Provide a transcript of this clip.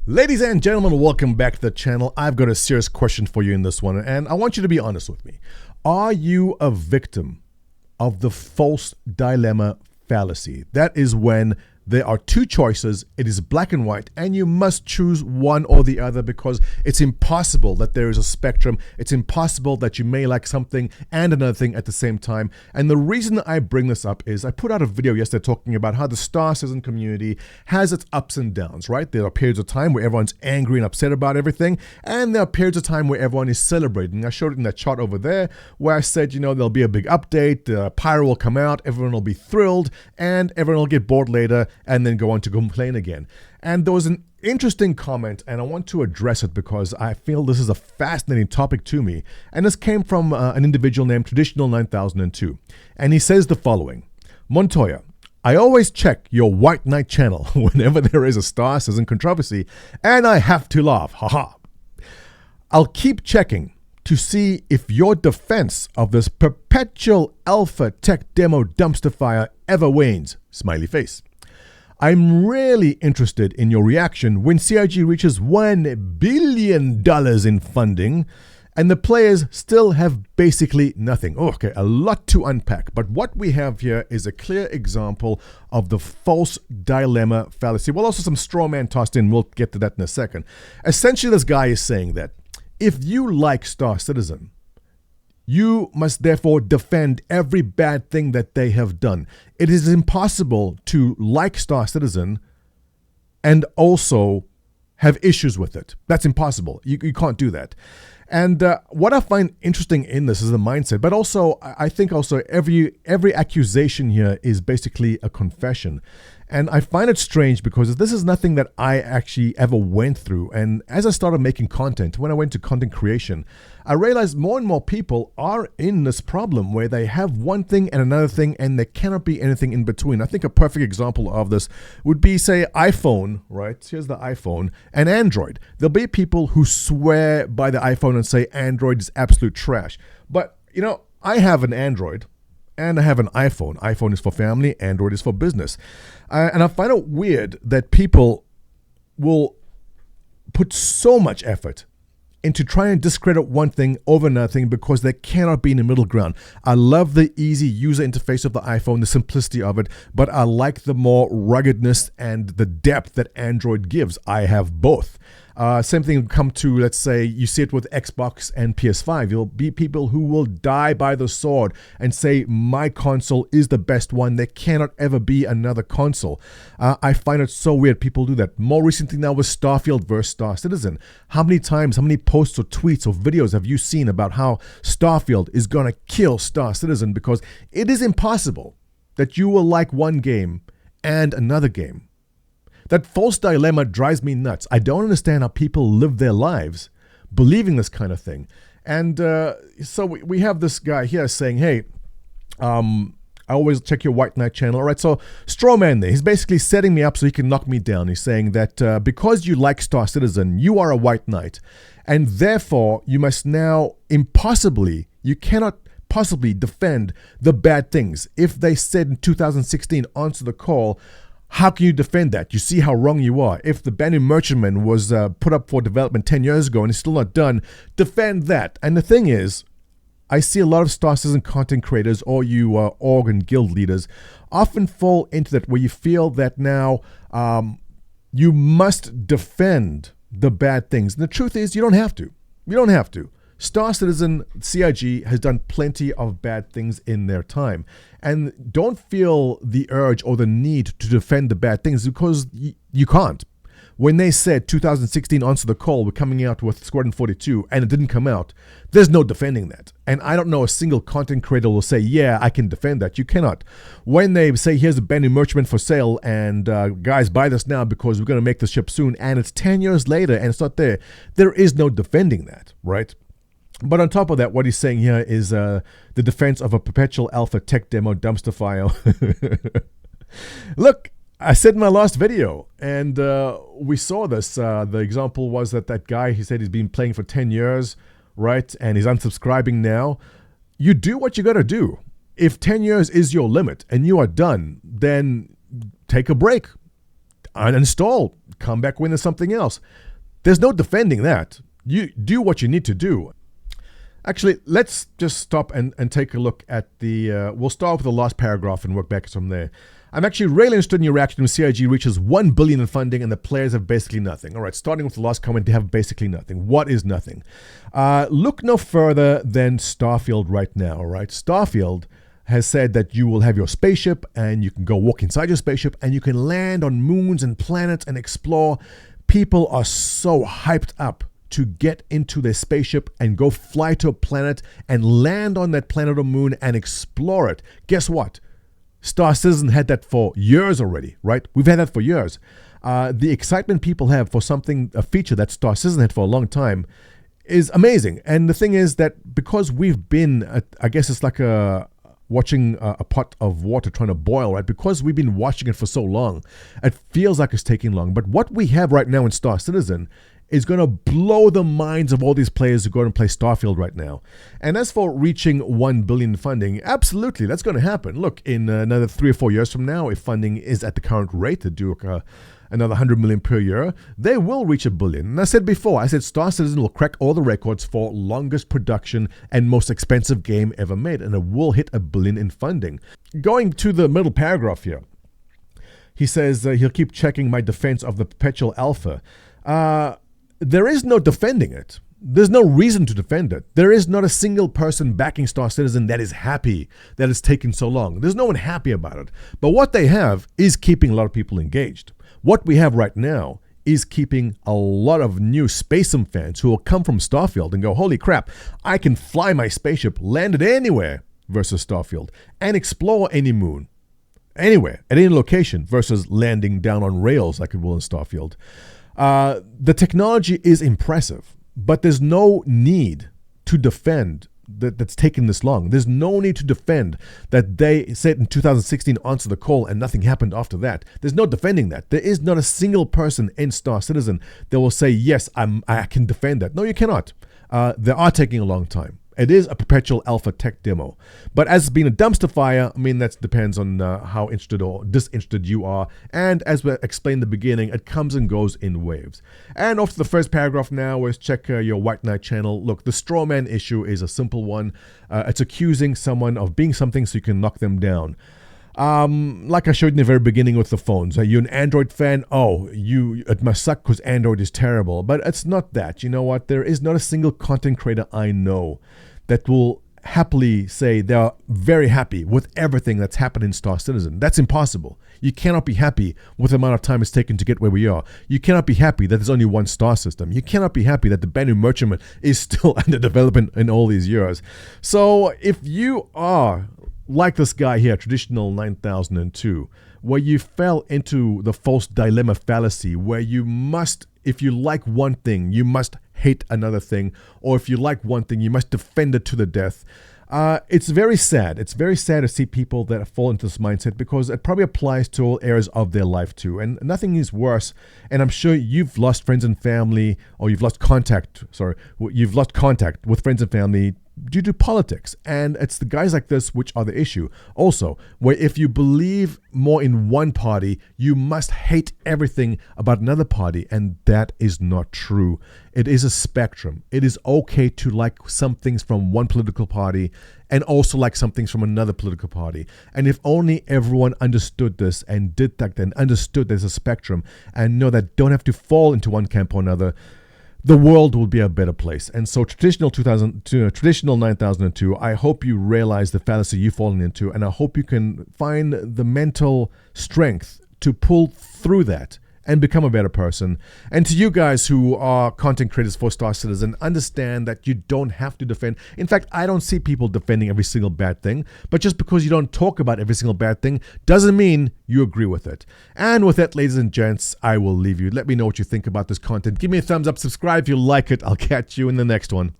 Ladies and gentlemen, welcome back to the channel. I've got a serious question for you in this one, and I want you to be honest with me. Are you a victim of the false dilemma fallacy? That is when there are two choices, it is black and white, and you must choose one or the other because it's impossible that there is a spectrum. It's impossible that you may like something and another thing at the same time. And the reason I bring this up is I put out a video yesterday talking about how the Star Citizen community has its ups and downs, right? There are periods of time where everyone's angry and upset about everything, and there are periods of time where everyone is celebrating. I showed it in that chart over there where I said, you know, there'll be a big update, the pyro will come out, everyone will be thrilled, and everyone will get bored later and then go on to complain again. And there was an interesting comment, and I want to address it because I feel this is a fascinating topic to me. And this came from an individual named Traditional 9002. And he says the following: Montoya, I always check your White Knight channel whenever there is a Star Citizen controversy, and I have to laugh. Haha. I'll keep checking to see if your defense of this perpetual alpha tech demo dumpster fire ever wanes. Smiley face. I'm really interested in your reaction when CIG reaches $1 billion in funding and the players still have basically nothing. Oh, okay, a lot to unpack. But what we have here is a clear example of the false dilemma fallacy. Well, also some straw man tossed in. We'll get to that in a second. Essentially, this guy is saying that if you like Star Citizen, you must therefore defend every bad thing that they have done. It is impossible to like Star Citizen and also have issues with it. That's impossible. You can't do that. And what I find interesting in this is the mindset, but also I think also every accusation here is basically a confession. And I find it strange because this is nothing that I actually ever went through. And as I started making content, when I went to content creation, I realized more and more people are in this problem where they have one thing and another thing and there cannot be anything in between. I think a perfect example of this would be, say, iPhone, right? Here's the iPhone and Android. There'll be people who swear by the iPhone and say Android is absolute trash. But, you know, I have an Android and I have an iPhone. iPhone is for family, Android is for business. And I find it weird that people will put so much effort into trying to discredit one thing over another thing because there cannot be in the middle ground. I love the easy user interface of the iPhone, the simplicity of it, but I like the more ruggedness and the depth that Android gives. I have both. Same thing come to, let's say, you see it with Xbox and PS5. You'll be people who will die by the sword and say, my console is the best one. There cannot ever be another console. I find it so weird people do that. More recently now with Starfield versus Star Citizen. How many times, how many posts or tweets or videos have you seen about how Starfield is going to kill Star Citizen? Because it is impossible that you will like one game and another game. That false dilemma drives me nuts. I don't understand how people live their lives believing this kind of thing. And so we have this guy here saying, hey, I always check your White Knight channel. All right, so Strawman there, he's basically setting me up so he can knock me down. He's saying that because you like Star Citizen, you are a White Knight. And therefore, you must now you cannot possibly defend the bad things. If they said in 2016, answer the call, how can you defend that? You see how wrong you are. If the Banu Merchantman was put up for development 10 years ago and it's still not done, defend that. And the thing is, I see a lot of Star Citizen content creators or you org and guild leaders often fall into that where you feel that now you must defend the bad things. And the truth is, you don't have to. You don't have to. Star Citizen CIG has done plenty of bad things in their time. And don't feel the urge or the need to defend the bad things because you can't. When they said 2016 Answer the Call, we're coming out with Squadron 42 and it didn't come out, there's no defending that. And I don't know a single content creator will say, yeah, I can defend that. You cannot. When they say, here's a Banu Merchantman for sale and guys, buy this now because we're going to make the ship soon and it's 10 years later and it's not there, there is no defending that, right? But on top of that, what he's saying here is the defense of a perpetual alpha tech demo dumpster fire. Look, I said in my last video, and we saw this. The example was that guy, he said he's been playing for 10 years, right? And he's unsubscribing now. You do what you got to do. If 10 years is your limit and you are done, then take a break. uninstall, come back when there's something else. There's no defending that. You do what you need to do. Actually, let's just stop and take a look at we'll start with the last paragraph and work backwards from there. I'm actually really interested in your reaction when CIG reaches 1 billion in funding and the players have basically nothing. All right, starting with the last comment, they have basically nothing. What is nothing? Look no further than Starfield right now, all right? Starfield has said that you will have your spaceship and you can go walk inside your spaceship and you can land on moons and planets and explore. People are so hyped up to get into their spaceship and go fly to a planet and land on that planet or moon and explore it. Guess what? Star Citizen had that for years already, right? We've had that for years. The excitement people have for a feature that Star Citizen had for a long time is amazing. And the thing is that because we've been, I guess it's like watching a pot of water trying to boil, right? Because we've been watching it for so long, it feels like it's taking long. But what we have right now in Star Citizen is going to blow the minds of all these players who go and play Starfield right now. And as for reaching 1 billion funding, absolutely, that's going to happen. Look, in another 3 or 4 years from now, if funding is at the current rate to do another 100 million per year, they will reach 1 billion. And I said before, Star Citizen will crack all the records for longest production and most expensive game ever made, and it will hit 1 billion in funding. Going to the middle paragraph here, he says he'll keep checking my defense of the perpetual alpha. There is no defending it. There's no reason to defend it. There is not a single person backing Star Citizen that is happy that it's taken so long. There's no one happy about it. But what they have is keeping a lot of people engaged. What we have right now is keeping a lot of new Spacem fans who will come from Starfield and go, holy crap, I can fly my spaceship, land it anywhere versus Starfield, and explore any moon, anywhere, at any location versus landing down on rails like it will in Starfield. The technology is impressive, but there's no need to defend that's taken this long. There's no need to defend that they said in 2016 answer the call and nothing happened after that. There's no defending that. There is not a single person in Star Citizen that will say, yes, I can defend that. No, you cannot. They are taking a long time. It is a perpetual alpha tech demo. But as being a dumpster fire, I mean, that depends on how interested or disinterested you are. And as we explained in the beginning, it comes and goes in waves. And off to the first paragraph now, let's check your White Knight channel. Look, the straw man issue is a simple one. It's accusing someone of being something so you can knock them down. Like I showed in the very beginning with the phones. Are you an Android fan? Oh, it must suck because Android is terrible. But it's not that. You know what? There is not a single content creator I know that will happily say they are very happy with everything that's happened in Star Citizen. That's impossible. You cannot be happy with the amount of time it's taken to get where we are. You cannot be happy that there's only one star system. You cannot be happy that the Banu Merchantman is still under development in all these years. So if you are like this guy here, Traditional 9002, where you fell into the false dilemma fallacy, where you must, if you like one thing, you must hate another thing, or if you like one thing, you must defend it to the death. It's very sad. It's very sad to see people that fall into this mindset because it probably applies to all areas of their life too. And nothing is worse. And I'm sure you've lost friends and family, or you've lost contact with friends and family due to politics. And it's the guys like this which are the issue. Also, where if you believe more in one party, you must hate everything about another party. And that is not true. It is a spectrum. It is okay to like some things from one political party and also like some things from another political party. And if only everyone understood this and did that, then understood there's a spectrum and know that don't have to fall into one camp or another, the world will be a better place. And so Traditional 9002, I hope you realize the fallacy you've fallen into, and I hope you can find the mental strength to pull through that and become a better person. And to you guys who are content creators for Star Citizen, understand that you don't have to defend. In fact, I don't see people defending every single bad thing, but just because you don't talk about every single bad thing doesn't mean you agree with it. And with that, ladies and gents, I will leave you. Let me know what you think about this content. Give me a thumbs up, subscribe if you like it. I'll catch you in the next one.